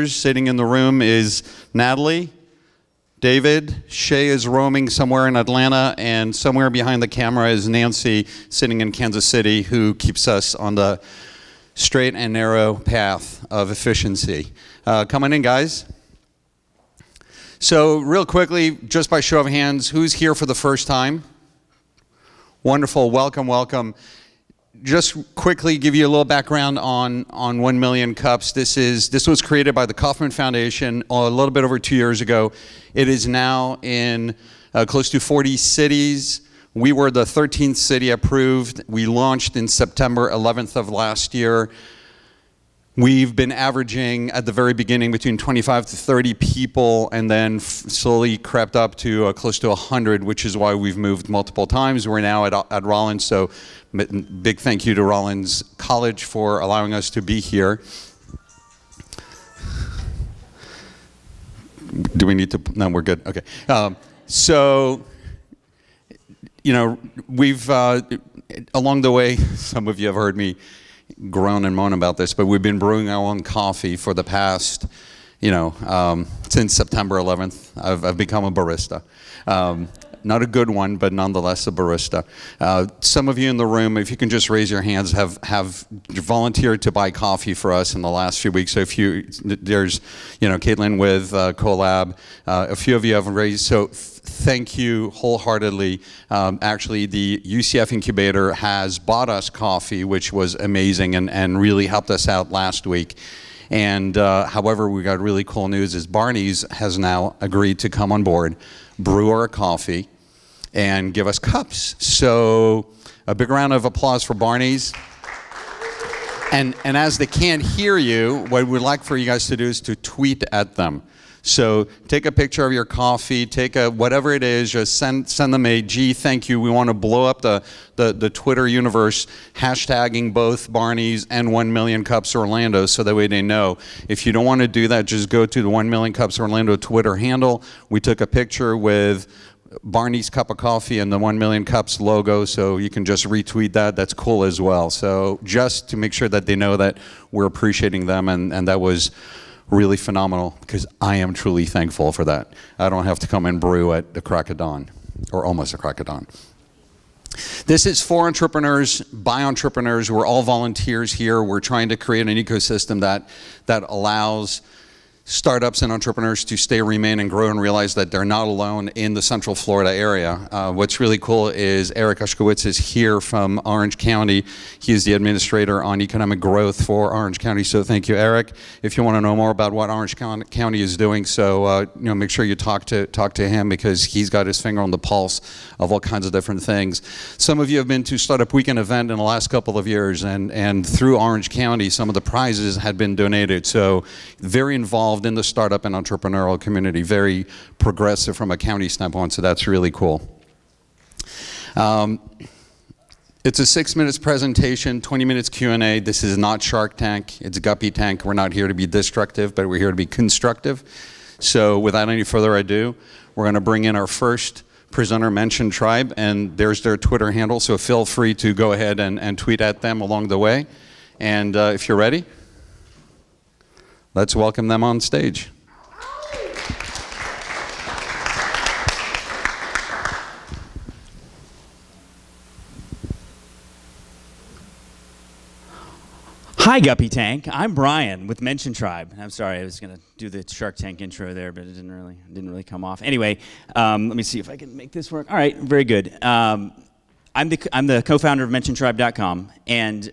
Sitting in the room is Natalie, David, Shay is roaming somewhere in Atlanta, and somewhere behind the camera is Nancy sitting in Kansas City, who keeps us on the straight and narrow path of efficiency. Come on in, guys. So real quickly, just by show of hands, who's here for the first time? Wonderful, welcome, welcome. Just quickly give you a little background on 1 Million Cups. This was created by the Kauffman Foundation a little bit over 2 years ago. It is now in close to 40 cities. We were the 13th city approved. We launched in September 11th of last year. We've been averaging at the very beginning between 25 to 30 people, and then slowly crept up to close to 100, which is why we've moved multiple times. We're now at Rollins, so big thank you to Rollins College for allowing us to be here. Do we need to? No, we're good. Okay. So, you know, we've along the way, some of you have heard me groan and moan about this, but we've been brewing our own coffee for the past, since September 11th. I've become a barista. Not a good one, but nonetheless a barista. Some of you in the room, if you can just raise your hands, have volunteered to buy coffee for us in the last few weeks. So there's, Caitlin with Collab, a few of you have raised, so thank you wholeheartedly. Actually, the UCF incubator has bought us coffee, which was amazing and really helped us out last week. And however, we got really cool news is Barney's has now agreed to come on board, brew our coffee, and give us cups. So a big round of applause for Barney's. And as they can't hear you, what we'd like for you guys to do is to tweet at them. So take a picture of your coffee, take whatever it is, just send them a gee, thank you. We want to blow up the Twitter universe, hashtagging both Barney's and 1 Million Cups Orlando, so that way they know. If you don't want to do that, just go to the 1 Million Cups Orlando Twitter handle. We took a picture with Barney's cup of coffee and the 1 Million Cups logo, so you can just retweet that. That's cool as well. So just to make sure that they know that we're appreciating them, and that was really phenomenal, because I am truly thankful for that. I don't have to come and brew at the crack of dawn, or almost the crack of dawn. This is for entrepreneurs, by entrepreneurs. We're all volunteers here. We're trying to create an ecosystem that allows startups and entrepreneurs to stay, remain, and grow, and realize that they're not alone in the Central Florida area. What's really cool is Eric Ushkowitz is here from Orange County. He is the administrator on economic growth for Orange County, so thank you, Eric. If you want to know more about what Orange County is doing, so make sure you talk to him, because he's got his finger on the pulse of all kinds of different things. Some of you have been to Startup Weekend event in the last couple of years, and through Orange County, some of the prizes had been donated, so very involved in the startup and entrepreneurial community, very progressive from a county standpoint, so that's really cool. It's a 6 minutes presentation, 20 minutes Q&A. This is not Shark Tank, it's Guppy Tank. We're not here to be destructive, but we're here to be constructive. So without any further ado, we're gonna bring in our first presenter, MentionTribe, and there's their Twitter handle, so feel free to go ahead and tweet at them along the way. And if you're ready, let's welcome them on stage. Hi, Guppy Tank. I'm Bryan with MentionTribe. I'm sorry, I was going to do the Shark Tank intro there, but it didn't really come off. Anyway, let me see if I can make this work. All right, very good. I'm the co-founder of MentionTribe.com, and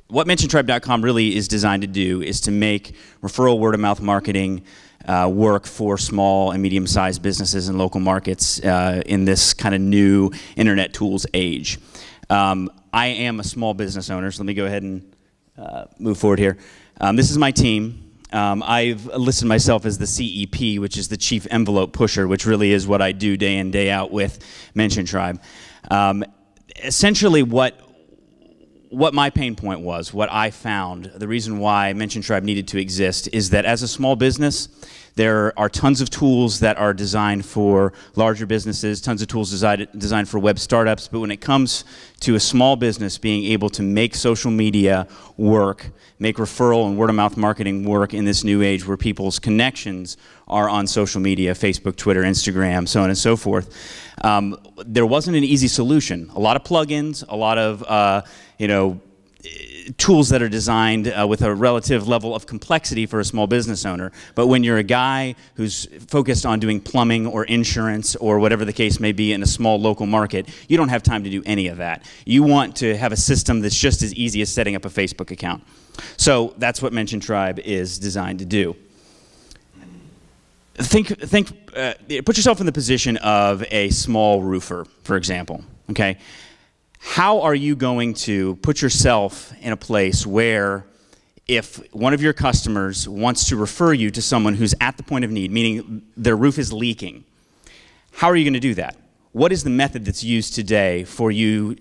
what MentionTribe.com really is designed to do is to make referral word-of-mouth marketing work for small and medium-sized businesses in local markets in this kind of new internet tools age. I am a small business owner, so let me go ahead and move forward here. This is my team. I've listed myself as the CEP, which is the Chief Envelope Pusher, which really is what I do day in, day out with MentionTribe. Essentially what what my pain point was, what I found, the reason why MentionTribe needed to exist is that as a small business, there are tons of tools that are designed for larger businesses, tons of tools designed for web startups, but when it comes to a small business being able to make social media work, make referral and word-of-mouth marketing work in this new age where people's connections are on social media, Facebook, Twitter, Instagram, so on and so forth, there wasn't an easy solution. A lot of plugins, a lot of tools that are designed with a relative level of complexity for a small business owner. But when you're a guy who's focused on doing plumbing or insurance or whatever the case may be in a small local market, you don't have time to do any of that. You want to have a system that's just as easy as setting up a Facebook account. So that's what MentionTribe is designed to do. Put yourself in the position of a small roofer, for example, okay? How are you going to put yourself in a place where if one of your customers wants to refer you to someone who's at the point of need, meaning their roof is leaking, how are you going to do that? What is the method that's used today for you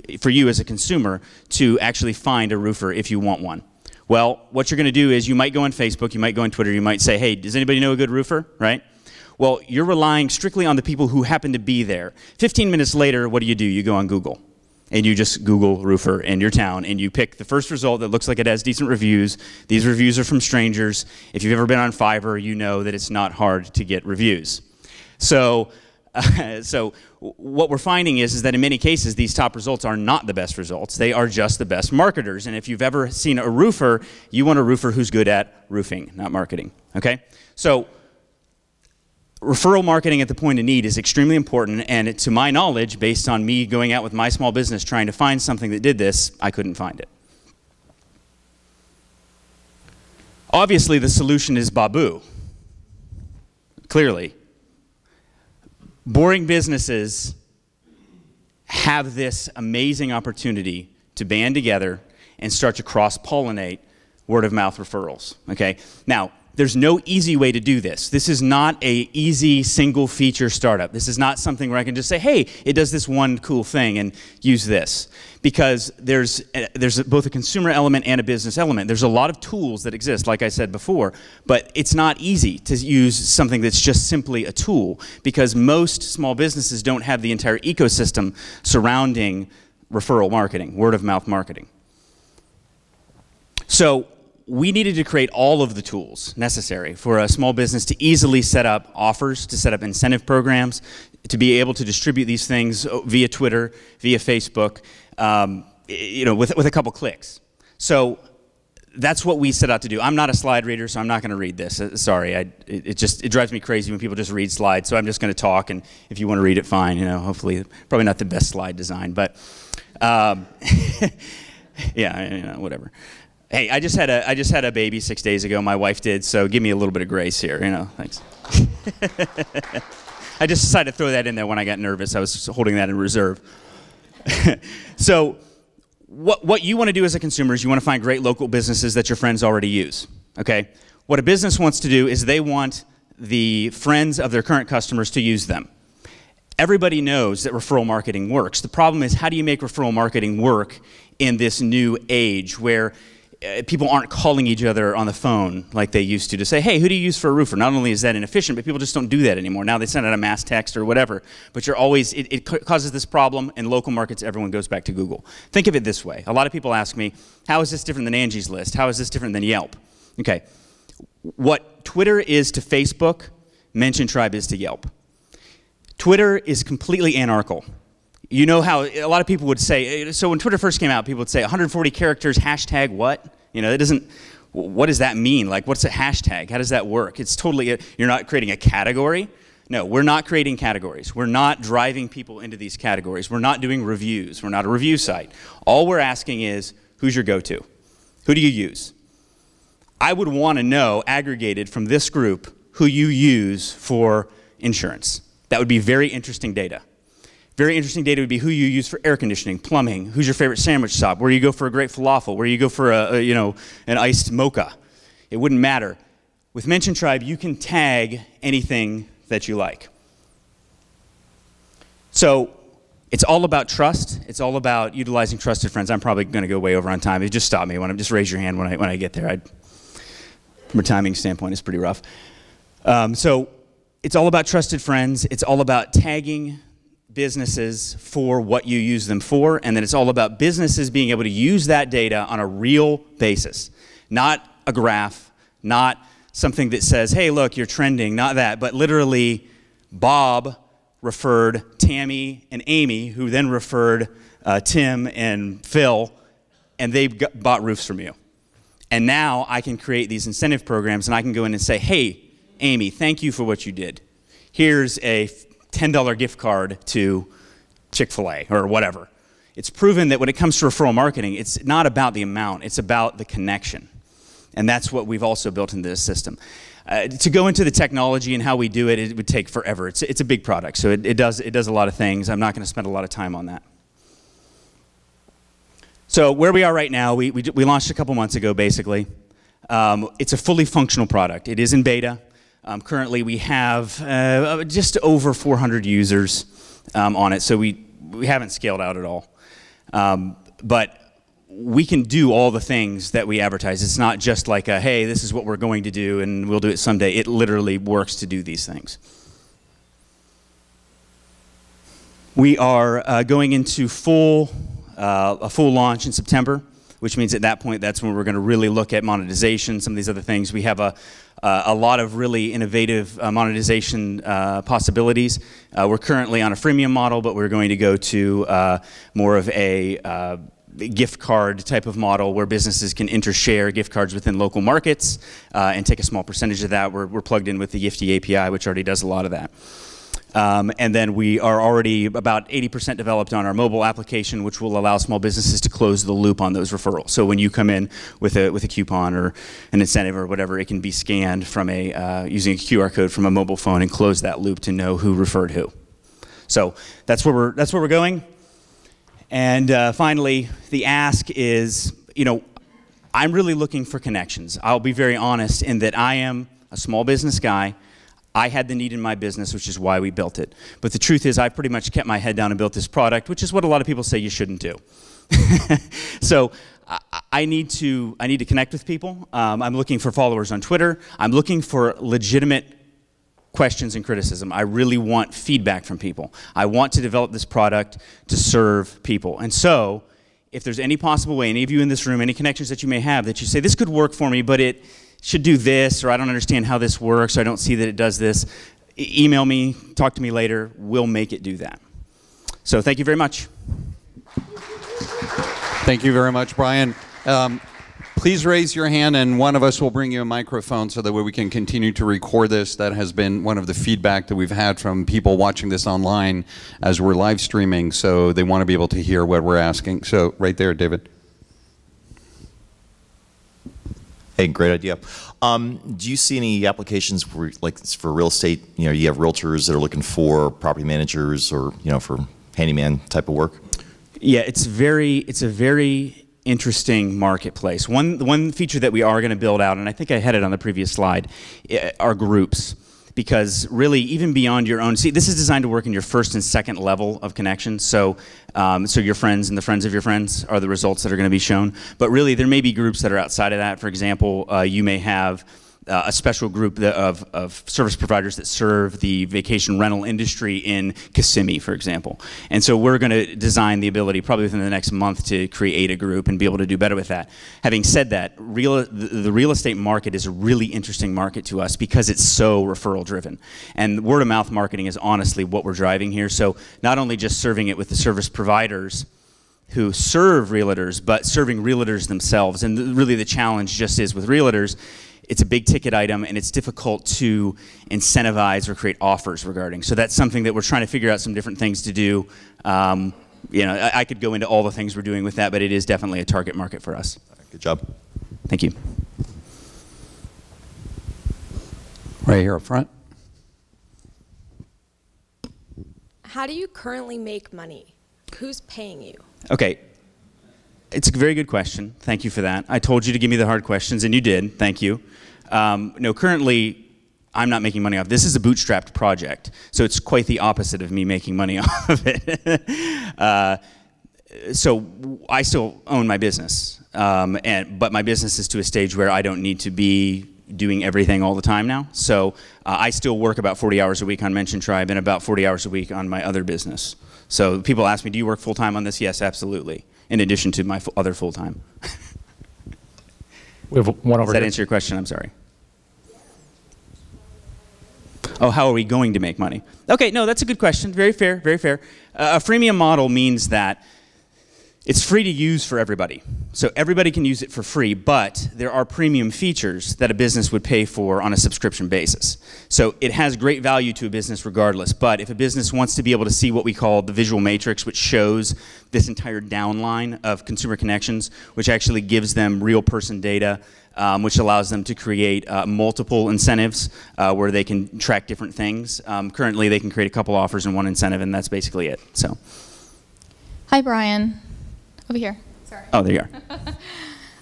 as a consumer to actually find a roofer if you want one? Well, what you're going to do is you might go on Facebook, you might go on Twitter, you might say, hey, does anybody know a good roofer, right? Well, you're relying strictly on the people who happen to be there. 15 minutes later, what do? You go on Google. And you just Google roofer in your town, and you pick the first result that looks like it has decent reviews. These reviews are from strangers. If you've ever been on Fiverr, you know that it's not hard to get reviews. So what we're finding is that in many cases, these top results are not the best results. They are just the best marketers. And if you've ever seen a roofer, you want a roofer who's good at roofing, not marketing, okay? So referral marketing at the point of need is extremely important, and to my knowledge, based on me going out with my small business trying to find something that did this, I couldn't find it. Obviously, the solution is Babu. Clearly. Boring businesses have this amazing opportunity to band together and start to cross-pollinate word-of-mouth referrals, okay? Now, there's no easy way to do this. This is not an easy single feature startup. This is not something where I can just say, hey, it does this one cool thing and use this. Because there's both a consumer element and a business element. There's a lot of tools that exist, like I said before, but it's not easy to use something that's just simply a tool because most small businesses don't have the entire ecosystem surrounding referral marketing, word-of-mouth marketing. So we needed to create all of the tools necessary for a small business to easily set up offers, to set up incentive programs, to be able to distribute these things via Twitter, via Facebook, with a couple clicks. So that's what we set out to do. I'm not a slide reader, so I'm not going to read this. Sorry, it drives me crazy when people just read slides. So I'm just going to talk, and if you want to read it, fine. Hopefully, probably not the best slide design, but yeah, whatever. Hey, I just had a baby 6 days ago. My wife did, so give me a little bit of grace here. Thanks. I just decided to throw that in there when I got nervous. I was holding that in reserve. So, what you want to do as a consumer is you want to find great local businesses that your friends already use. Okay. What a business wants to do is they want the friends of their current customers to use them. Everybody knows that referral marketing works. The problem is, how do you make referral marketing work in this new age where people aren't calling each other on the phone like they used to say, hey, who do you use for a roofer? Not only is that inefficient, but people just don't do that anymore. Now they send out a mass text or whatever. But it causes this problem. In local markets, everyone goes back to Google. Think of it this way. A lot of people ask me, how is this different than Angie's List? How is this different than Yelp? Okay. What Twitter is to Facebook, MentionTribe is to Yelp. Twitter is completely anarchical. You know how a lot of people would say, so when Twitter first came out, people would say 140 characters, hashtag what? It doesn't, what does that mean? Like, what's a hashtag? How does that work? It's totally, you're not creating a category. No, we're not creating categories. We're not driving people into these categories. We're not doing reviews. We're not a review site. All we're asking is, who's your go-to? Who do you use? I would want to know, aggregated from this group, who you use for insurance. That would be very interesting data. Very interesting data would be who you use for air conditioning, plumbing, who's your favorite sandwich shop, where you go for a great falafel, where you go for an iced mocha. It wouldn't matter. With MentionTribe, you can tag anything that you like. So It's all about trust. It's all about utilizing trusted friends. I'm probably going to go way over on time. You just stop me. Just raise your hand when I get there. From a timing standpoint, it's pretty rough. So it's all about trusted friends. It's all about tagging businesses for what you use them for, and then it's all about businesses being able to use that data on a real basis, not a graph, not something that says, hey, look, you're trending, not that, but literally Bob referred Tammy and Amy, who then referred Tim and Phil, and they bought roofs from you. And now I can create these incentive programs, and I can go in and say, hey, Amy, thank you for what you did. Here's a $10 gift card to Chick-fil-A or whatever. It's proven that when it comes to referral marketing, it's not about the amount, it's about the connection. And that's what we've also built into this system. To go into the technology and how we do it, it would take forever. It's a big product, so it does a lot of things. I'm not going to spend a lot of time on that. So where we are right now, we launched a couple months ago, basically. It's a fully functional product. It is in beta. Currently, we have just over 400 users on it, so we haven't scaled out at all. But we can do all the things that we advertise. It's not just like a, hey, this is what we're going to do, and we'll do it someday. It literally works to do these things. We are going into a full launch in September, which means at that point, that's when we're going to really look at monetization, some of these other things. We have a lot of really innovative monetization possibilities. We're currently on a freemium model, but we're going to go to more of a gift card type of model where businesses can intershare gift cards within local markets and take a small percentage of that. We're plugged in with the Yifty API, which already does a lot of that. And then we are already about 80% developed on our mobile application, which will allow small businesses to close the loop on those referrals. So when you come in with a coupon or an incentive or whatever, it can be scanned from using a QR code from a mobile phone and close that loop to know who referred who. So that's where we're going. And finally, the ask is, I'm really looking for connections. I'll be very honest in that I am a small business guy. I had the need in my business, which is why we built it. But the truth is, I pretty much kept my head down and built this product, which is what a lot of people say you shouldn't do. So I need to connect with people. I'm looking for followers on Twitter. I'm looking for legitimate questions and criticism. I really want feedback from people. I want to develop this product to serve people. And so, if there's any possible way, any of you in this room, any connections that you may have, that you say, this could work for me, but it should do this, or I don't understand how this works, or I don't see that it does this, email me, talk to me later, we'll make it do that. So thank you very much. Thank you very much, Bryan. Please raise your hand, and one of us will bring you a microphone so that way we can continue to record this. That has been one of the feedback that we've had from people watching this online as we're live streaming, so they want to be able to hear what we're asking. So right there, David. Hey, great idea. Do you see any applications for, for real estate? You have realtors that are looking for property managers, or for handyman type of work. Yeah, it's a very interesting marketplace. One feature that we are going to build out, and I think I had it on the previous slide, are groups. Because really, even beyond your own, this is designed to work in your first and second level of connection. So, so your friends and the friends of your friends are the results that are going to be shown. But really, there may be groups that are outside of that. For example, you may have a special group of service providers that serve the vacation rental industry in Kissimmee, for example. And so we're going to design the ability, probably within the next month, to create a group and be able to do better with that. Having said that, the real estate market is a really interesting market to us because it's so referral driven. And word of mouth marketing is honestly what we're driving here. So not only just serving it with the service providers who serve realtors, but serving realtors themselves. And really the challenge just is with realtors, it's a big ticket item, and it's difficult to incentivize or create offers regarding. So that's something that we're trying to figure out some different things to do. I could go into all the things we're doing with that, but it is definitely a target market for us. Good job. Thank you. Right here up front. How do you currently make money? Who's paying you? Okay. It's a very good question. Thank you for that. I told you to give me the hard questions, and you did. Thank you. No, currently, I'm not making money off. This is a bootstrapped project, so it's quite the opposite of me making money off of it. So I still own my business, but my business is to a stage where I don't need to be doing everything all the time now. So I still work about 40 hours a week on MentionTribe and about 40 hours a week on my other business. So people ask me, do you work full-time on this? Yes, absolutely, in addition to my other full-time. We have one over Does that here. answer your question? I'm sorry. Oh, how are we going to make money? Okay, no, that's a good question. Very fair, very fair. A freemium model means that it's free to use for everybody. So everybody can use it for free, but there are premium features that a business would pay for on a subscription basis. So it has great value to a business regardless, but if a business wants to be able to see what we call the visual matrix, which shows this entire downline of consumer connections, which actually gives them real person data, which allows them to create multiple incentives where they can track different things. Currently, they can create a couple offers and one incentive, and that's basically it. So, Hi, Bryan. Over here. Sorry. oh, there you are.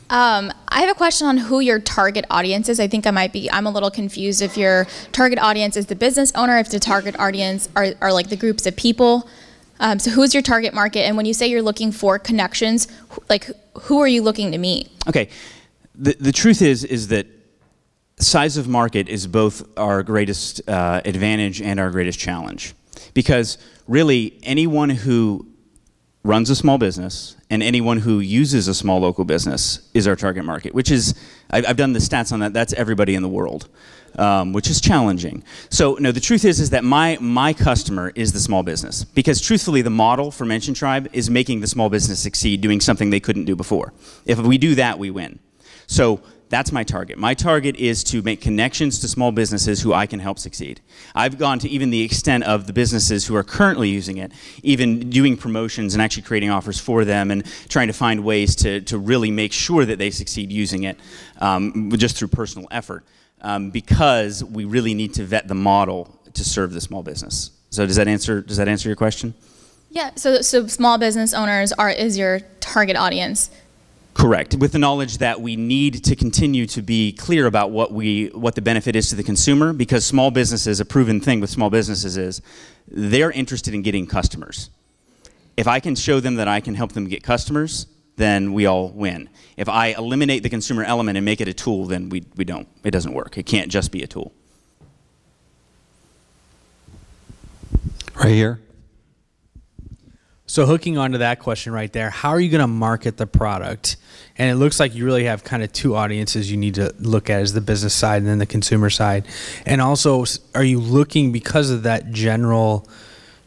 I have a question on who your target audience is. I think I'm a little confused if your target audience is the business owner, if the target audience are like the groups of people. So who's your target market? And when you say you're looking for connections, like who are you looking to meet? Okay. The truth is that size of market is both our greatest advantage and our greatest challenge. Because really, anyone who runs a small business and anyone who uses a small local business is our target market, which is, I've done the stats on that, that's everybody in the world, which is challenging. So no, the truth is that my customer is the small business, because truthfully the model for MentionTribe is making the small business succeed doing something they couldn't do before. If we do that, we win. So that's my target. My target is to make connections to small businesses who I can help succeed. I've gone to even the extent of the businesses who are currently using it, even doing promotions and actually creating offers for them and trying to find ways to really make sure that they succeed using it just through personal effort, because we really need to vet the model to serve the small business. So does that answer your question? Yeah, so small business owners is your target audience. Correct, with the knowledge that we need to continue to be clear about what the benefit is to the consumer, because small businesses, a proven thing with small businesses is, they're interested in getting customers. If I can show them that I can help them get customers, then we all win. If I eliminate the consumer element and make it a tool, then it doesn't work. It can't just be a tool. Right here. So hooking onto that question right there, how are you going to market the product? And it looks like you really have kind of two audiences you need to look at, as the business side and then the consumer side. And also, are you looking, because of that general,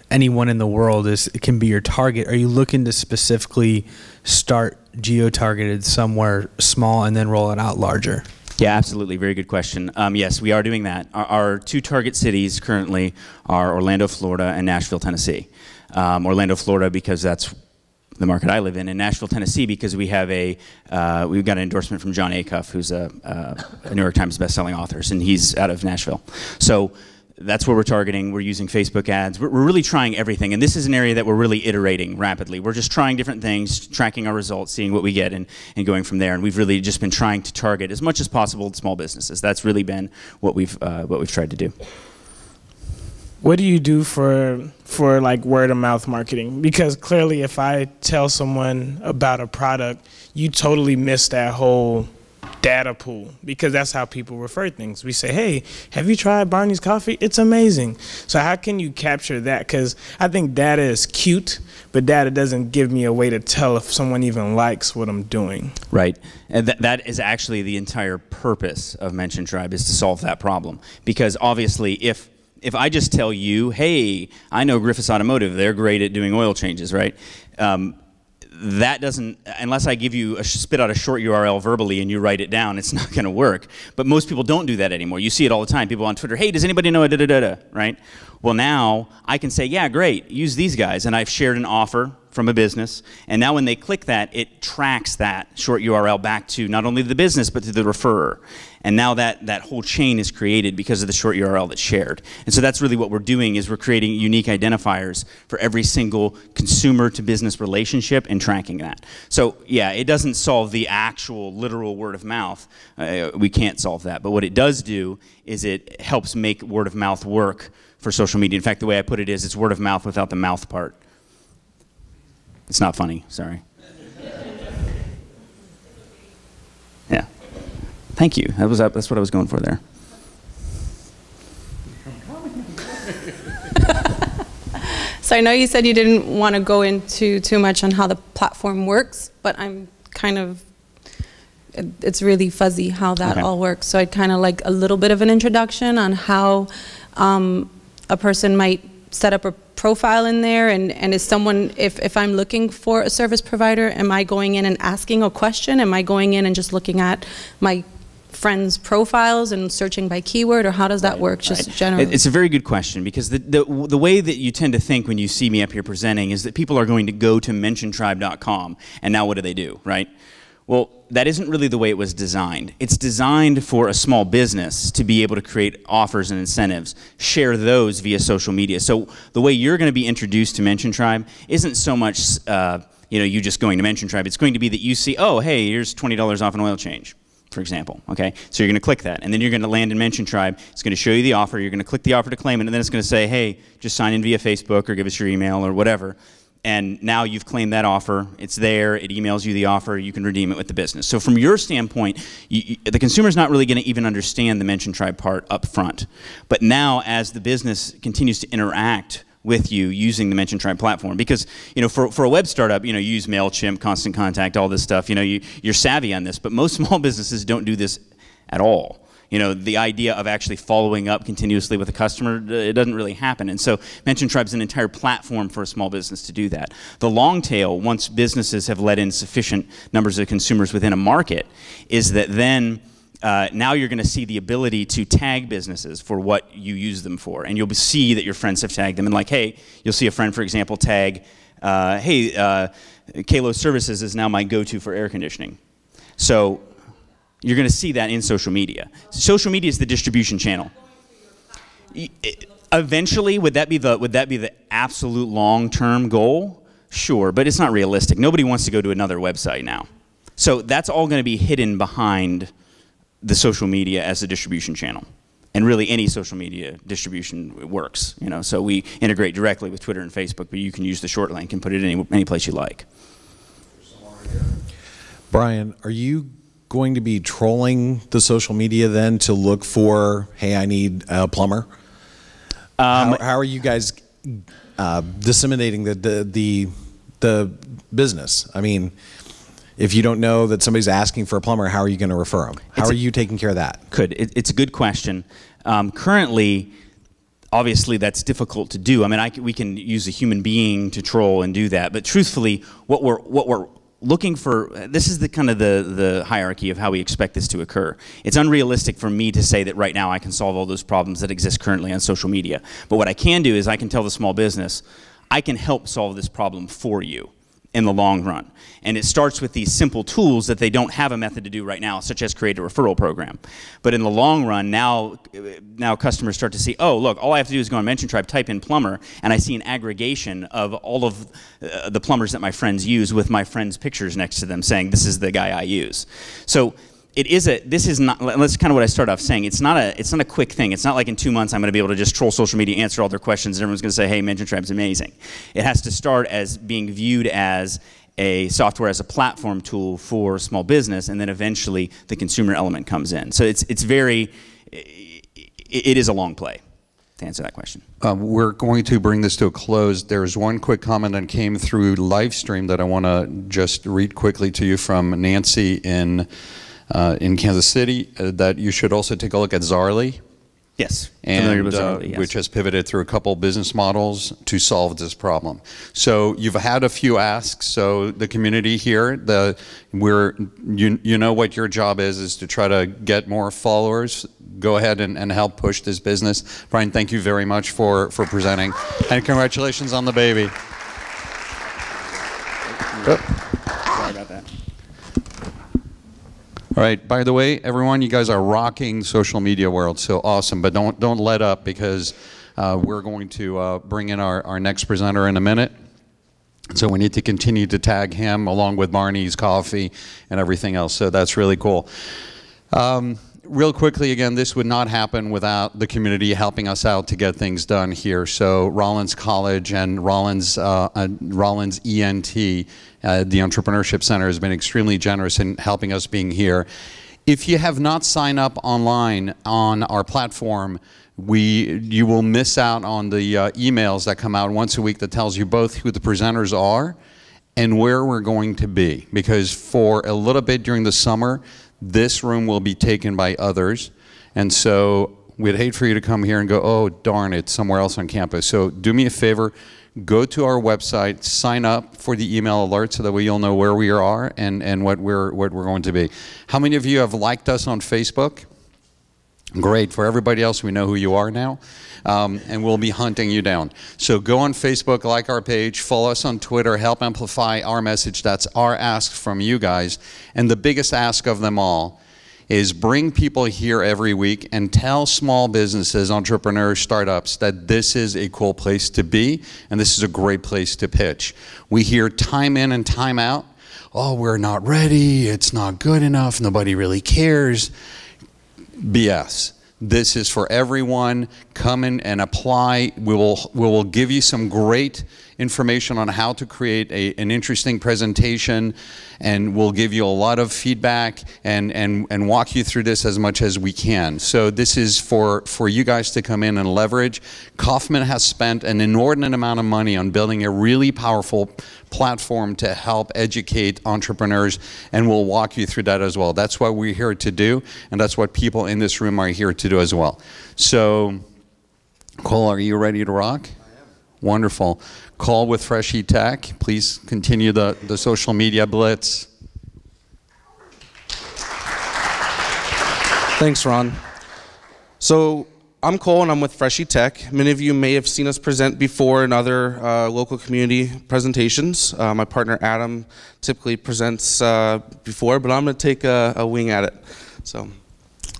anyone in the world can be your target, are you looking to specifically start geo-targeted somewhere small and then roll it out larger? Yeah, absolutely. Very good question. Yes, we are doing that. Our two target cities currently are Orlando, Florida, and Nashville, Tennessee. Orlando, Florida, because that's the market I live in, and Nashville, Tennessee, because we've got an endorsement from John Acuff, who's a New York Times bestselling author, and he's out of Nashville. So that's where we're targeting. We're using Facebook ads. We're really trying everything, and this is an area that we're really iterating rapidly. We're just trying different things, tracking our results, seeing what we get, and going from there. And we've really just been trying to target as much as possible small businesses. That's really been what we've tried to do. What do you do for like word of mouth marketing? Because clearly, if I tell someone about a product, you totally miss that whole data pool, because that's how people refer things. We say, hey, have you tried Barney's coffee? It's amazing. So how can you capture that? Because I think data is cute, but data doesn't give me a way to tell if someone even likes what I'm doing. Right, and that is actually the entire purpose of MentionTribe, is to solve that problem. Because obviously, if I just tell you, hey, I know Griffiths Automotive, they're great at doing oil changes, right? That doesn't, unless I give you spit out a short URL verbally and you write it down, it's not going to work. But most people don't do that anymore. You see it all the time. People on Twitter, hey, does anybody know a da-da-da-da, right? Well, now I can say, yeah, great, use these guys. And I've shared an offer from a business, and now when they click that, it tracks that short URL back to not only the business, but to the referrer. And now that whole chain is created because of the short URL that's shared. And so that's really what we're doing, is we're creating unique identifiers for every single consumer to business relationship and tracking that. So yeah, it doesn't solve the actual literal word of mouth. We can't solve that. But what it does do is it helps make word of mouth work for social media. In fact, the way I put it is, it's word of mouth without the mouth part. It's not funny, sorry. Yeah. Thank you. That's what I was going for there. So I know you said you didn't want to go into too much on how the platform works, but I'm kind of, it's really fuzzy how that all works. So I'd kind of like a little bit of an introduction on how a person might set up a profile in there, and is someone, if I'm looking for a service provider, am I going in and asking a question? Am I going in and just looking at my friends' profiles and searching by keyword, or how does that work just generally? It's a very good question, because the way that you tend to think when you see me up here presenting is that people are going to go to mentiontribe.com, and now what do, right? Well, that isn't really the way it was designed. It's designed for a small business to be able to create offers and incentives, share those via social media. So the way you're going to be introduced to MentionTribe isn't so much you just going to MentionTribe. It's going to be that you see, oh, hey, here's $20 off an oil change, for example. Okay, so you're going to click that, and then you're going to land in MentionTribe. It's going to show you the offer. You're going to click the offer to claim it, and then it's going to say, hey, just sign in via Facebook or give us your email or whatever. And now you've claimed that offer. It's there. It emails you the offer. You can redeem it with the business. So from your standpoint, the consumer's not really going to even understand the MentionTribe part up front. But now, as the business continues to interact with you using the MentionTribe platform, because for a web startup, you use MailChimp, Constant Contact, all this stuff. You're savvy on this, but most small businesses don't do this at all. The idea of actually following up continuously with a customer, it doesn't really happen. And so MentionTribe is an entire platform for a small business to do that. The long tail, once businesses have let in sufficient numbers of consumers within a market, is that then now you're going to see the ability to tag businesses for what you use them for. And you'll see that your friends have tagged them. And like, hey, you'll see a friend, for example, tag, hey, Kalo Services is now my go-to for air conditioning. So you're going to see that in social media. Social media is the distribution channel. Eventually, would that be the absolute long-term goal? Sure, but it's not realistic. Nobody wants to go to another website now. So that's all going to be hidden behind the social media as a distribution channel. And really, any social media distribution works. So we integrate directly with Twitter and Facebook, but you can use the short link and put it in any place you like. Bryan, are you going to be trolling the social media then to look for, hey, I need a plumber? How are you guys disseminating the business? I mean, if you don't know that somebody's asking for a plumber, how are you going to refer them? How are you taking care of that? It's a good question. Currently, obviously, that's difficult to do. I mean, we can use a human being to troll and do that, but truthfully, what we're looking for, this is the kind of the hierarchy of how we expect this to occur. It's unrealistic for me to say that right now I can solve all those problems that exist currently on social media. But what I can do is I can tell the small business, I can help solve this problem for you in the long run. And it starts with these simple tools that they don't have a method to do right now, such as create a referral program. But in the long run, now customers start to see, oh, look, all I have to do is go on MentionTribe, type in plumber, and I see an aggregation of all of the plumbers that my friends use with my friends' pictures next to them saying, this is the guy I use. So this is not, that's kind of what I started off saying, it's not a quick thing. It's not like in 2 months I'm going to be able to just troll social media, answer all their questions, and everyone's going to say, hey, MentionTribe's amazing. It has to start as being viewed as a software as a platform tool for small business, and then eventually the consumer element comes in. So it is a long play, to answer that question. We're going to bring this to a close. There's one quick comment that came through live stream that I want to just read quickly to you from Nancy in Kansas City, that you should also take a look at Zarly. Yes, and Zarly, yes. Which has pivoted through a couple business models to solve this problem. So you've had a few asks. So the community here, you know what your job is to try to get more followers. Go ahead and help push this business. Bryan, thank you very much for presenting, and congratulations on the baby. Sorry about that. All right. By the way, everyone, you guys are rocking social media world. So awesome. But don't let up, because we're going to bring in our next presenter in a minute. So we need to continue to tag him along with Barney's coffee and everything else. So that's really cool. Real quickly, again, this would not happen without the community helping us out to get things done here. So Rollins College and Rollins ENT, the Entrepreneurship Center, has been extremely generous in helping us being here. If you have not signed up online on our platform, you will miss out on the emails that come out once a week that tells you both who the presenters are and where we're going to be. Because for a little bit during the summer, this room will be taken by others, and so we'd hate for you to come here and go, oh darn, it's somewhere else on campus. So do me a favor, go to our website, sign up for the email alert so that way you'll know where we are and what we're going to be. How many of you have liked us on Facebook? Great. For everybody else, we know who you are now, and we'll be hunting you down. So go on Facebook, like our page, follow us on Twitter, help amplify our message. That's our ask from you guys. And the biggest ask of them all is bring people here every week and tell small businesses, entrepreneurs, startups that this is a cool place to be and this is a great place to pitch. We hear time in and time out, oh, we're not ready, it's not good enough, nobody really cares. BS. This is for everyone. Come in and apply. We will give you some great information on how to create an interesting presentation, and we'll give you a lot of feedback and walk you through this as much as we can. So this is for you guys to come in and leverage. Kaufman has spent an inordinate amount of money on building a really powerful platform to help educate entrepreneurs, and we'll walk you through that as well. That's what we're here to do, and that's what people in this room are here to do as well. So, Cole, are you ready to rock? I am. Wonderful. Call with FRESHeTECH. Please continue the social media blitz. Thanks, Ron. So I'm Cole, and I'm with FRESHeTECH. Many of you may have seen us present before in other local community presentations. My partner Adam typically presents before, but I'm going to take a wing at it. So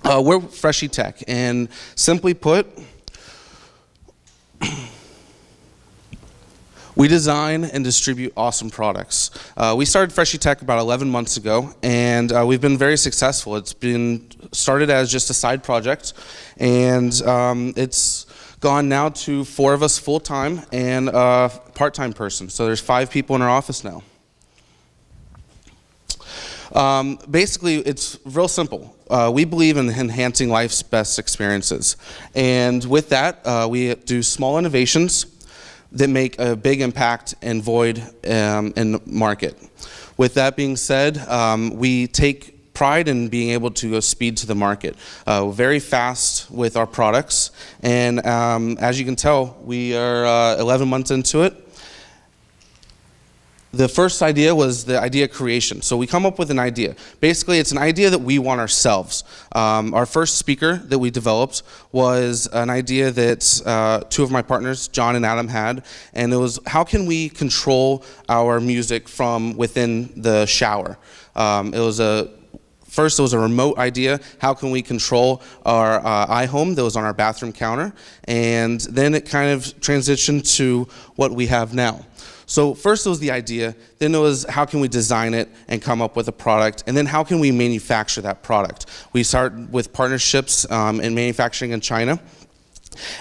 we're FRESHeTECH, and simply put, we design and distribute awesome products. We started FRESHeTECH about 11 months ago, and we've been very successful. It's been started as just a side project, and it's gone now to 4 of us full-time and a part-time person. So there's 5 people in our office now. Basically, it's real simple. We believe in enhancing life's best experiences. And with that, we do small innovations that make a big impact and void in the market. With that being said, we take pride in being able to go speed to the market. We're very fast with our products, and as you can tell, we are 11 months into it. The first idea was the idea creation. So we come up with an idea. Basically, it's an idea that we want ourselves. Our first speaker that we developed was an idea that 2 of my partners, John and Adam, had, and it was, how can we control our music from within the shower? First, it was a remote idea. How can we control our iHome that was on our bathroom counter? And then it kind of transitioned to what we have now. So first it was the idea, then it was how can we design it and come up with a product, and then how can we manufacture that product. We started with partnerships in manufacturing in China.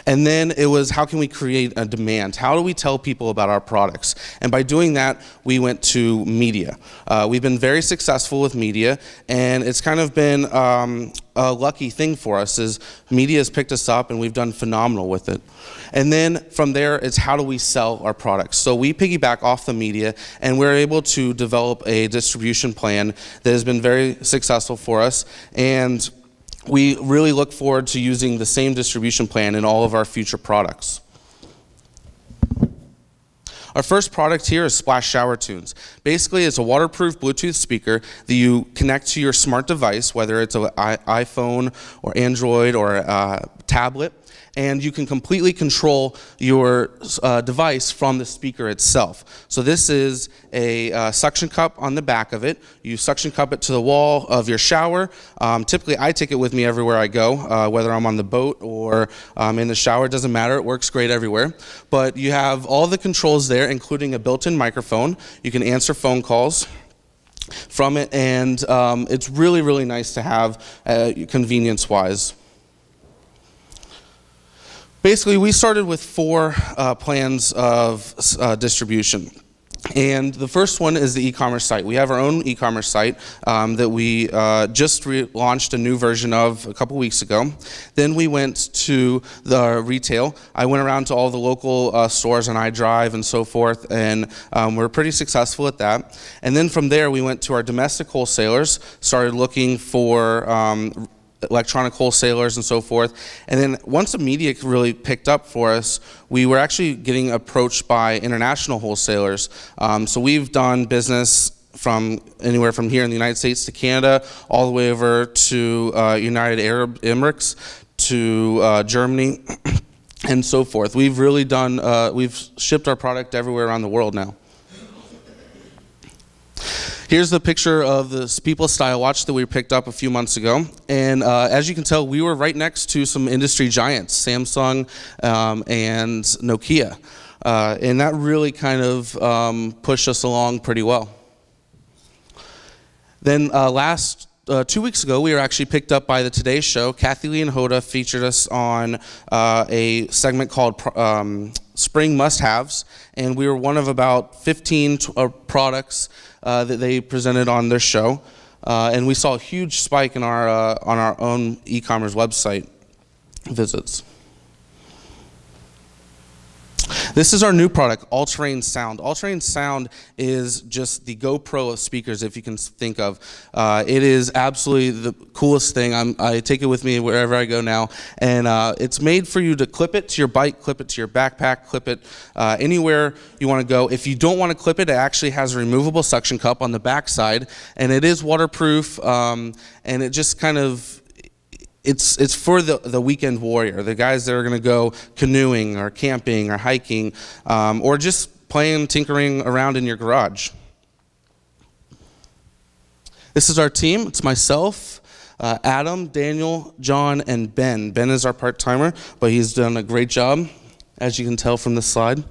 And then it was how can we create a demand? How do we tell people about our products? And by doing that, we went to media. We've been very successful with media, and it's kind of been a lucky thing for us is media has picked us up and we've done phenomenal with it. And then from there, it's how do we sell our products? So we piggyback off the media, and we're able to develop a distribution plan that has been very successful for us. And we really look forward to using the same distribution plan in all of our future products. Our first product here is Splash Shower Tunes. Basically, it's a waterproof Bluetooth speaker that you connect to your smart device, whether it's an iPhone or Android or a tablet, and you can completely control your device from the speaker itself. So this is a suction cup on the back of it. You suction cup it to the wall of your shower. Typically, I take it with me everywhere I go, whether I'm on the boat or in the shower. It doesn't matter. It works great everywhere. But you have all the controls there, including a built-in microphone. You can answer phone calls from it, and it's really, really nice to have convenience-wise. Basically, we started with 4 plans of distribution. And the first one is the e-commerce site. We have our own e-commerce site that we just launched a new version of a couple weeks ago. Then we went to the retail. I went around to all the local stores on iDrive and so forth, and we're pretty successful at that. And then from there, we went to our domestic wholesalers, started looking for electronic wholesalers and so forth. And then once the media really picked up for us, we were actually getting approached by international wholesalers. So we've done business from anywhere from here in the United States to Canada, all the way over to United Arab Emirates, to Germany, and so forth. We've really done, we've shipped our product everywhere around the world now. Here's the picture of the People Style watch that we picked up a few months ago. And as you can tell, we were right next to some industry giants, Samsung and Nokia. And that really kind of pushed us along pretty well. Then last 2 weeks ago, we were actually picked up by the Today Show. Kathy Lee and Hoda featured us on a segment called Spring Must-Haves, and we were one of about 15 products that they presented on their show, and we saw a huge spike in on our own e-commerce website visits. This is our new product, All-Terrain Sound. All-Terrain Sound is just the GoPro of speakers, if you can think of. It is absolutely the coolest thing. I take it with me wherever I go now. And it's made for you to clip it to your bike, clip it to your backpack, clip it anywhere you want to go. If you don't want to clip it, it actually has a removable suction cup on the back side. And it is waterproof, and it just kind of, it's for the weekend warrior, the guys that are going to go canoeing or camping or hiking, or just playing, tinkering around in your garage. This is our team. It's myself, Adam, Daniel, John, and Ben. Ben is our part-timer, but he's done a great job, as you can tell from this slide.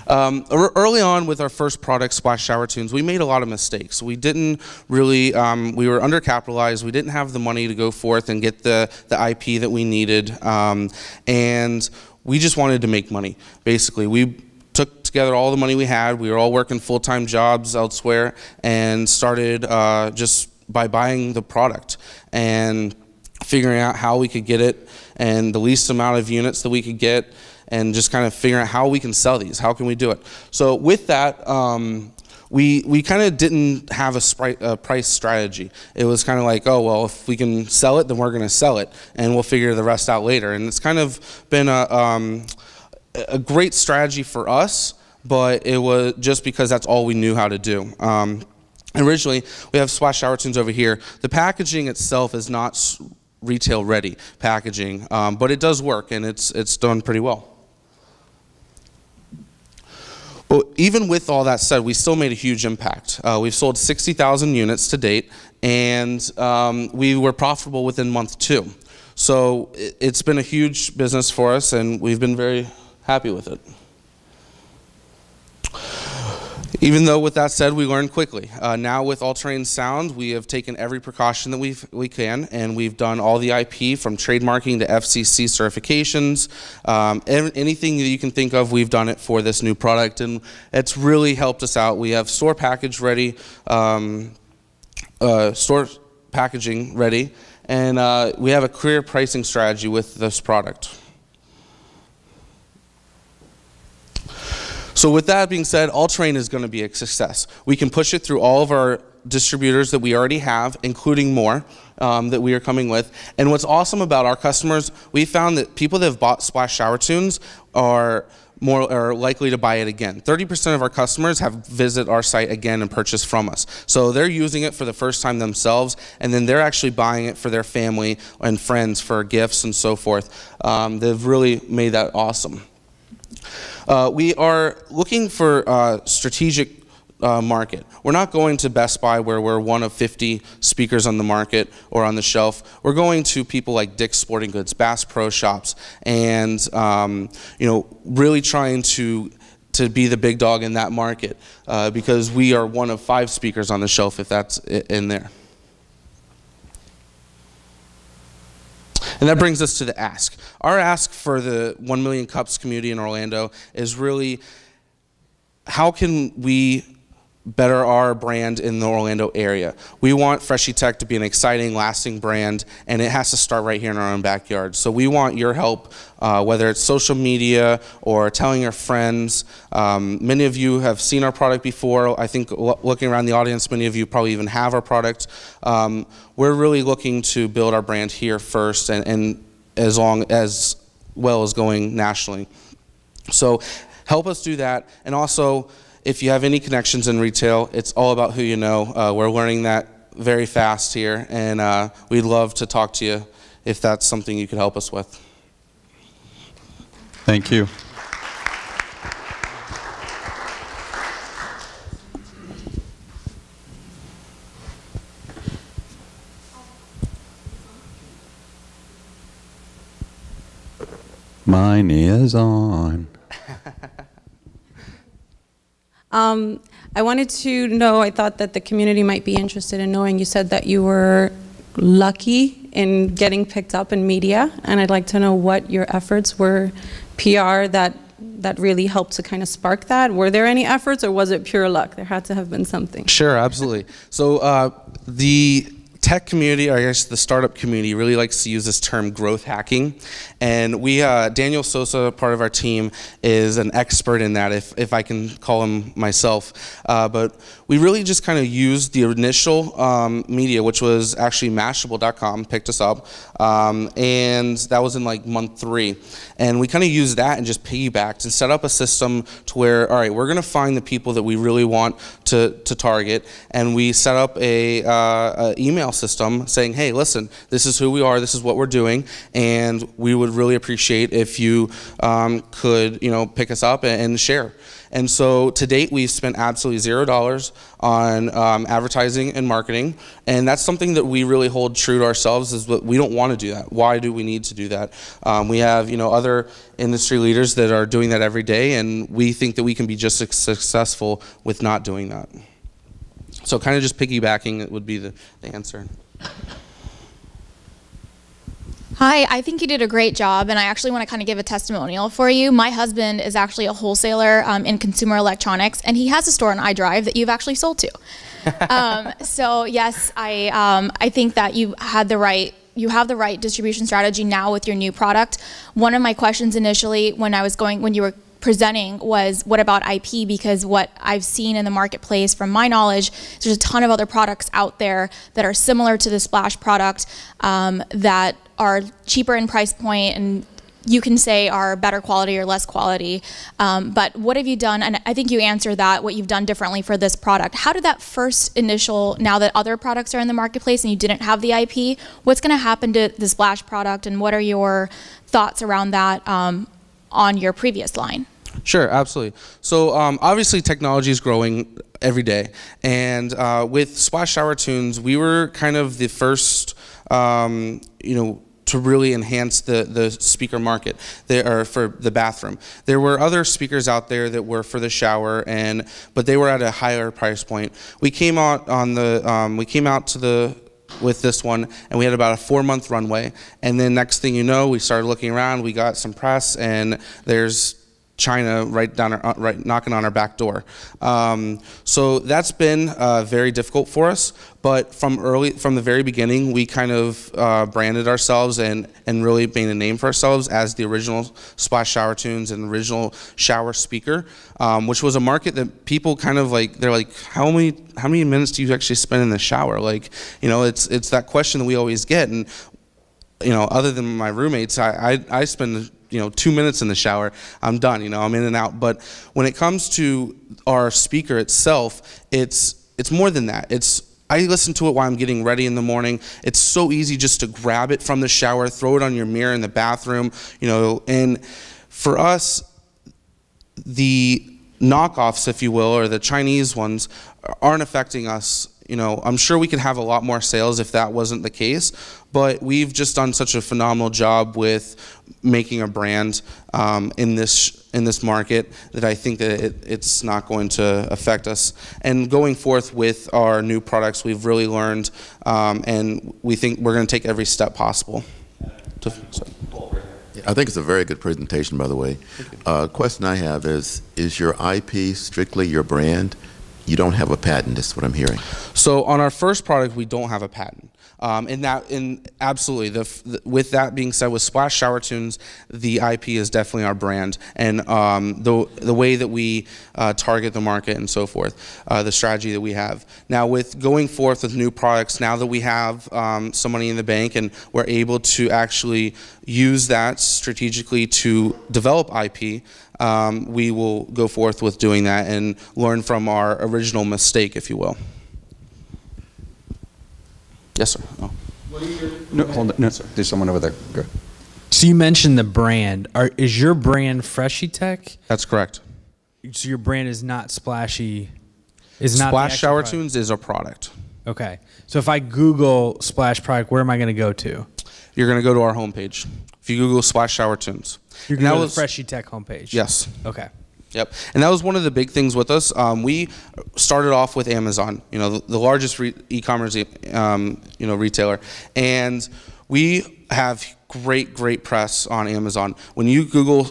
Early on with our first product, Splash Shower Tunes, we made a lot of mistakes. We didn't really, we were undercapitalized. We didn't have the money to go forth and get the IP that we needed. And we just wanted to make money, basically. We took together all the money we had. We were all working full-time jobs elsewhere and started just by buying the product and figuring out how we could get it and the least amount of units that we could get, and just kind of figuring out how we can sell these, how can we do it. So with that, we kind of didn't have a price strategy. It was kind of like, oh, well, if we can sell it, then we're going to sell it, and we'll figure the rest out later. And it's kind of been a great strategy for us, but it was just because that's all we knew how to do. Originally, we have Splash Shower Tunes over here. The packaging itself is not retail ready packaging, but it does work, and it's done pretty well. But even with all that said, we still made a huge impact. We've sold 60,000 units to date, and we were profitable within month 2. So it's been a huge business for us, and we've been very happy with it. Even though, with that said, we learned quickly. Now with All-Terrain Sound, we have taken every precaution that we can, and we've done all the IP from trademarking to FCC certifications. Anything that you can think of, we've done it for this new product, and it's really helped us out. We have store package ready, store packaging ready, and we have a clear pricing strategy with this product. So with that being said, All-Terrain is going to be a success. We can push it through all of our distributors that we already have, including more that we are coming with. And what's awesome about our customers, we found that people that have bought Splash Shower Tunes are likely to buy it again. 30% of our customers have visited our site again and purchased from us. So they're using it for the first time themselves, and then they're actually buying it for their family and friends for gifts and so forth. They've really made that awesome. We are looking for strategic market. We're not going to Best Buy where we're one of 50 speakers on the market or on the shelf. We're going to people like Dick's Sporting Goods, Bass Pro Shops, and you know, really trying to be the big dog in that market because we are one of 5 speakers on the shelf if that's in there. And that brings us to the ask. Our ask for the 1 Million Cups community in Orlando is really, how can we better our brand in the Orlando area? We want FRESHeTECH to be an exciting, lasting brand, and it has to start right here in our own backyard. So we want your help, whether it's social media or telling your friends. Many of you have seen our product before. I think looking around the audience, many of you probably even have our product. We're really looking to build our brand here first, and as well as going nationally. So help us do that, and also, if you have any connections in retail, it's all about who you know. We're learning that very fast here, and we'd love to talk to you if that's something you could help us with. Thank you. Mine is on. I wanted to know, I thought that the community might be interested in knowing, you said that you were lucky in getting picked up in media, and I'd like to know what your efforts were, PR, that really helped to kind of spark that. Were there any efforts, or was it pure luck? There had to have been something. Sure, absolutely. So the tech community, or I guess the startup community, really likes to use this term growth hacking. And we, Daniel Sosa, part of our team, is an expert in that, if I can call him myself. But we really just kind of used the initial media, which was actually Mashable.com, picked us up. And that was in like month 3. And we kind of used that and just piggybacked and set up a system to where, all right, we're going to find the people that we really want to target. And we set up a email system saying, hey, listen, this is who we are, this is what we're doing, and we would really appreciate if you could, you know, pick us up and share. And so to date, we've spent absolutely $0 on advertising and marketing, and that's something that we really hold true to ourselves, is that we don't want to do that. Why do we need to do that? We have, you know, other industry leaders that are doing that every day, and we think that we can be just as successful with not doing that. So kind of just piggybacking would be the answer. Hi, I think you did a great job, and I actually want to kind of give a testimonial for you. My husband is actually a wholesaler in consumer electronics, and he has a store on iDrive that you've actually sold to. So yes, I think that you have the right distribution strategy now with your new product. One of my questions initially when you were presenting was, what about IP? Because what I've seen in the marketplace, from my knowledge, there's a ton of other products out there that are similar to the Splash product that are cheaper in price point, and you can say are better quality or less quality. But what have you done? And I think you answered that, what you've done differently for this product. How did that first initial, now that other products are in the marketplace and you didn't have the IP, what's going to happen to the Splash product, and what are your thoughts around that on your previous line? Sure, absolutely. So obviously technology is growing every day, and with Splash Shower Tunes, we were kind of the first, you know, to really enhance the speaker market, for the bathroom. There were other speakers out there that were for the shower, but they were at a higher price point. We came out with this one, and we had about a 4-month runway, and then next thing you know, we started looking around, we got some press, and there's China right knocking on our back door. So that's been very difficult for us. But from the very beginning, we kind of branded ourselves and really made a name for ourselves as the original Splash Shower Tunes and original shower speaker, which was a market that people kind of like. They're like, how many minutes do you actually spend in the shower? Like, you know, it's that question that we always get. And you know, other than my roommates, I spend 2 minutes in the shower, I'm done, I'm in and out. But when it comes to our speaker itself, it's more than that. I listen to it while I'm getting ready in the morning. It's so easy just to grab it from the shower, throw it on your mirror in the bathroom, and for us, the knockoffs, if you will, or the Chinese ones aren't affecting us. I'm sure we could have a lot more sales if that wasn't the case, but we've just done such a phenomenal job with making a brand in this market that I think that it's not going to affect us. And going forth with our new products, we've really learned, and we think we're going to take every step possible. I think it's a very good presentation, by the way. Question I have is your IP strictly your brand? You don't have a patent, is what I'm hearing. So on our first product, we don't have a patent. Absolutely, with that being said, with Splash Shower Tunes, the IP is definitely our brand, and the way that we target the market and so forth, the strategy that we have. Now, with going forth with new products, now that we have some money in the bank and we're able to actually use that strategically to develop IP, we will go forth with doing that and learn from our original mistake, if you will. Yes, sir. Oh. No, hold on. No, sir. There's someone over there. Go. So you mentioned the brand. Is your brand FRESHeTECH? That's correct. So your brand is not Splashy. Splash Shower Tunes is a product. Okay. So if I Google Splash product, where am I going to go to? You're going to go to our homepage. If you Google Splash Shower Tunes. You're going to go to the FRESHeTECH homepage? Yes. Okay. Yep, and that was one of the big things with us. We started off with Amazon, the largest e-commerce, retailer, and we have great press on Amazon. When you Google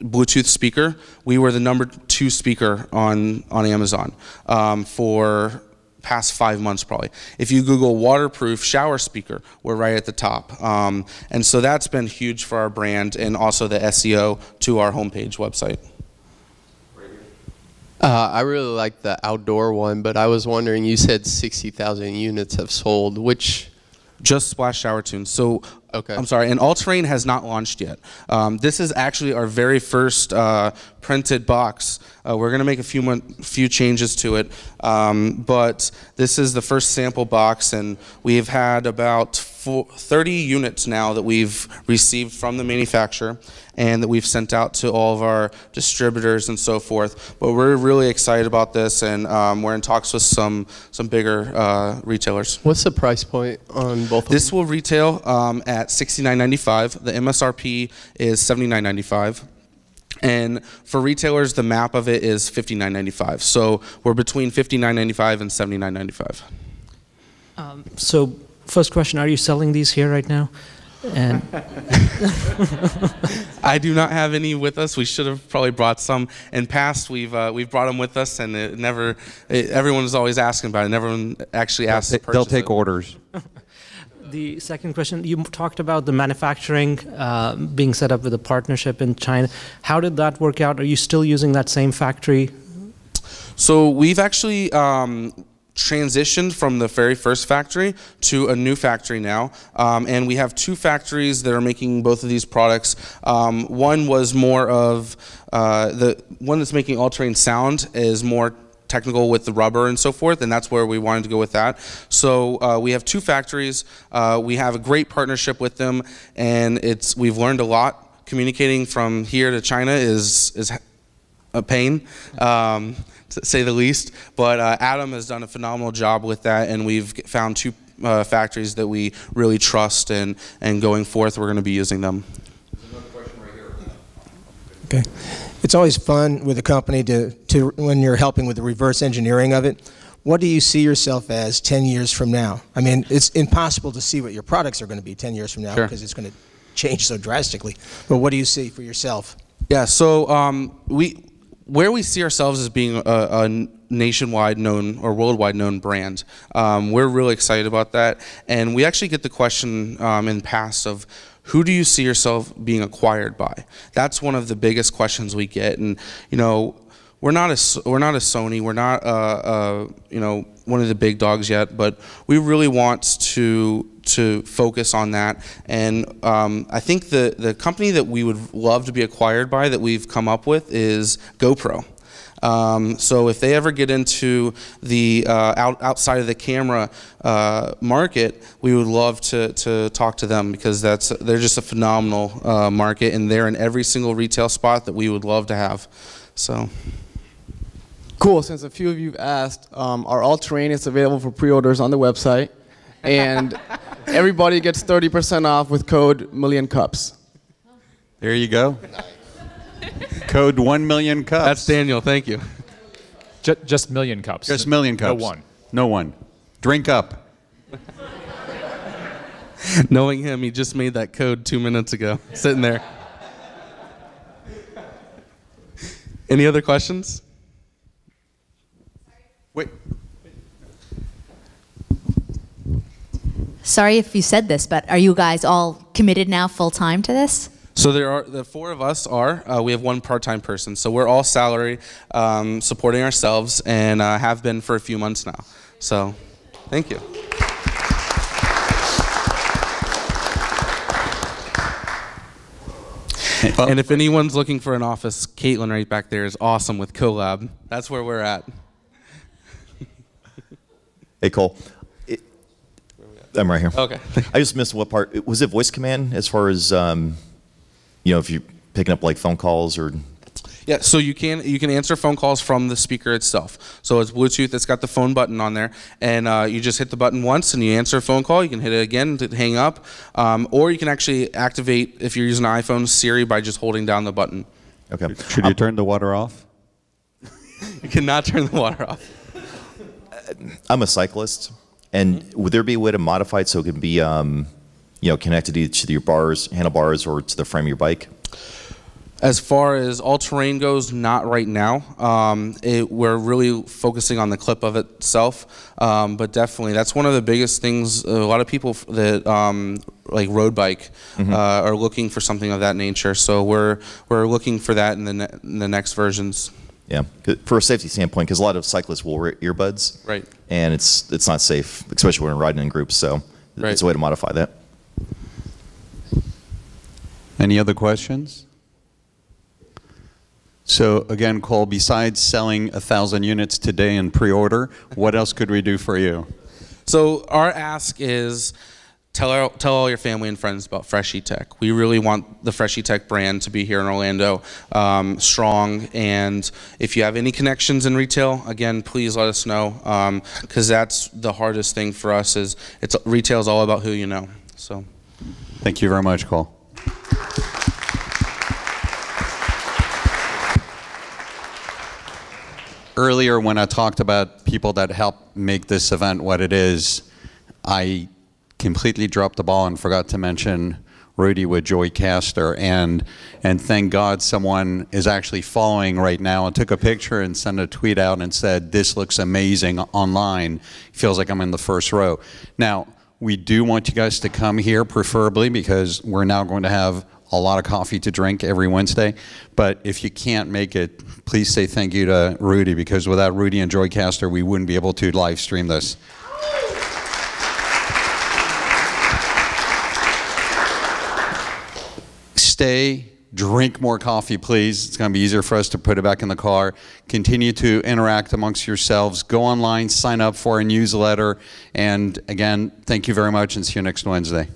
Bluetooth speaker, we were the #2 speaker on Amazon for past 5 months probably. If you Google waterproof shower speaker, we're right at the top, and so that's been huge for our brand and also the SEO to our homepage website. I really like the outdoor one, but I was wondering, you said 60,000 units have sold, which? Just Splash Shower Tunes. So, okay. I'm sorry, and All Terrain has not launched yet. This is actually our very first printed box. We're going to make a few changes to it, but this is the first sample box, and we've had about 30 units now that we've received from the manufacturer and that we've sent out to all of our distributors and so forth. But we're really excited about this, and we're in talks with some bigger retailers. What's the price point on both of them? This will retail at $69.95. The MSRP is $79.95. And for retailers, the map of it is $59.95. So we're between $59.95 and $79.95. So first question, are you selling these here right now? And I do not have any with us. We should have probably brought some in past. We've brought them with us, and everyone is always asking about it. Never actually asked to purchase They'll take it. orders. the second question, you talked about the manufacturing being set up with a partnership in China. How did that work out? Are you still using that same factory? So we've actually transitioned from the very first factory to a new factory now, and we have 2 factories that are making both of these products. One was more of the one that's making All Terrain sound is more technical with the rubber and so forth, and that's where we wanted to go with that. So we have 2 factories. We have a great partnership with them, and we've learned a lot. Communicating from here to China is a pain, to say the least. But Adam has done a phenomenal job with that, and we've found 2 factories that we really trust, and going forth, we're going to be using them. There's another question right here. Okay. It's always fun with a company to when you're helping with the reverse engineering of it. What do you see yourself as 10 years from now? I mean, it's impossible to see what your products are going to be 10 years from now because it's going to change so drastically. But what do you see for yourself? Yeah, so where we see ourselves as being a nationwide known or worldwide known brand, we're really excited about that. And we actually get the question in the past of, who do you see yourself being acquired by? That's one of the biggest questions we get. And you know, we're not a Sony, we're not you know, one of the big dogs yet, but we really want to focus on that. And I think the company that we would love to be acquired by that we've come up with is GoPro. So if they ever get into the outside of the camera market, we would love to talk to them, because they're just a phenomenal market, and they're in every single retail spot that we would love to have. So. Cool. Since a few of you have asked, our all-terrain is available for pre-orders on the website, and everybody gets 30% off with code #MillionCups. There you go. Code 1,000,000 cups. That's Daniel. Thank you. Just million cups. Just million cups. No one. No one. Drink up. Knowing him, he just made that code 2 minutes ago, sitting there. Any other questions? Wait. Sorry if you said this, but are you guys all committed now full time to this? So the 4 of us are. We have 1 part-time person. So we're all salary, supporting ourselves, and have been for a few months now. So, thank you. And if anyone's looking for an office, Caitlin right back there is awesome with Collab. That's where we're at. Hey, Cole. I'm right here. Okay. I just missed what part. Was it voice command as far as, you know, if you're picking up like phone calls or? Yeah, so you can answer phone calls from the speaker itself. So it's Bluetooth, it's got the phone button on there, and you just hit the button once and you answer a phone call. You can hit it again to hang up, or you can actually activate, if you're using an iPhone, Siri by just holding down the button. Okay. Should you turn the water off? You cannot turn the water off. I'm a cyclist, and would there be a way to modify it so it can be, you know, connected either to your bars, handlebars, or to the frame of your bike? As far as all-terrain goes, not right now. We're really focusing on the clip of itself, but definitely that's one of the biggest things. A lot of people that like road bike are looking for something of that nature. So we're looking for that in the next versions. Yeah, for a safety standpoint, because a lot of cyclists will wear earbuds, right? And it's not safe, especially when we're riding in groups. So it's a way to modify that. Any other questions? So again, Cole, besides selling 1,000 units today in pre-order, what else could we do for you? So our ask is tell all your family and friends about FRESHeTECH. We really want the FRESHeTECH brand to be here in Orlando, strong. And if you have any connections in retail, again, please let us know, because that's the hardest thing for us. Is retail is all about who you know. So, thank you very much, Cole. Earlier, when I talked about people that help make this event what it is, I completely dropped the ball and forgot to mention Rudy with Joycaster, and thank God someone is actually following right now and took a picture and sent a tweet out and said, "This looks amazing online. Feels like I'm in the first row." Now, we do want you guys to come here, preferably, because we're now going to have a lot of coffee to drink every Wednesday. But if you can't make it, please say thank you to Rudy, because without Rudy and Joycaster, we wouldn't be able to live stream this. Stay, drink more coffee, please. It's going to be easier for us to put it back in the car. Continue to interact amongst yourselves. Go online, sign up for a newsletter. And again, thank you very much, and see you next Wednesday.